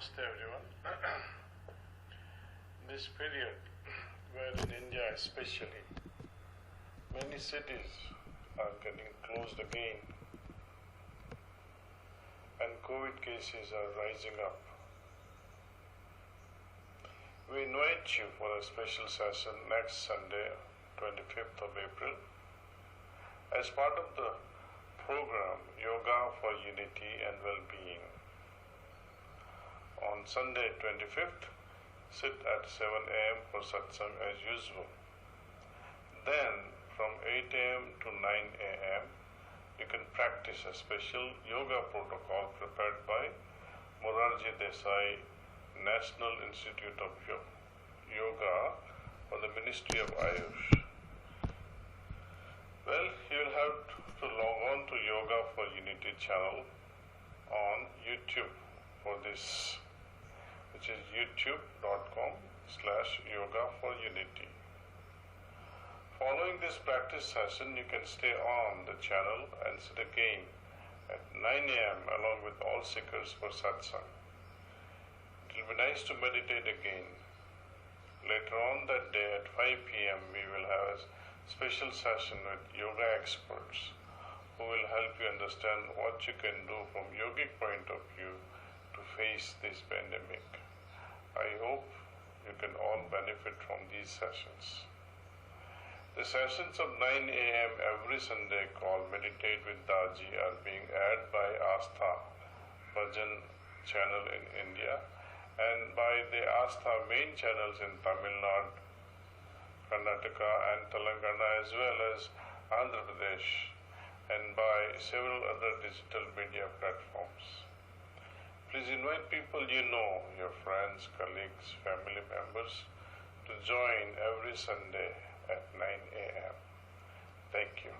Namaste everyone. This period, where in India especially, many cities are getting closed again and COVID cases are rising up. We invite you for a special session next Sunday, 25th of April, as part of the program Yoga for Unity and Well-Being. On Sunday 25th, sit at 7 a.m. for satsang as usual. Then from 8 a.m. to 9 a.m. you can practice a special yoga protocol prepared by Morarji Desai National Institute of Yoga for the Ministry of Ayush. Well, you will have to log on to Yoga for Unity channel on YouTube for this, which is youtube.com/yoga for unity. Following this practice session, you can stay on the channel and sit again at 9 a.m. along with all seekers for satsang. It will be nice to meditate again. Later on that day at 5 p.m. we will have a special session with yoga experts who will help you understand what you can do from yogic point of view to face this pandemic. I hope you can all benefit from these sessions. The sessions of 9 a.m. every Sunday called Meditate with Daji are being aired by Astha Bhajan channel in India and by the Astha main channels in Tamil Nadu, Karnataka and Telangana as well as Andhra Pradesh and by several other digital media platforms. Please invite people you know, your friends, colleagues, family members to join every Sunday at 9 a.m. Thank you.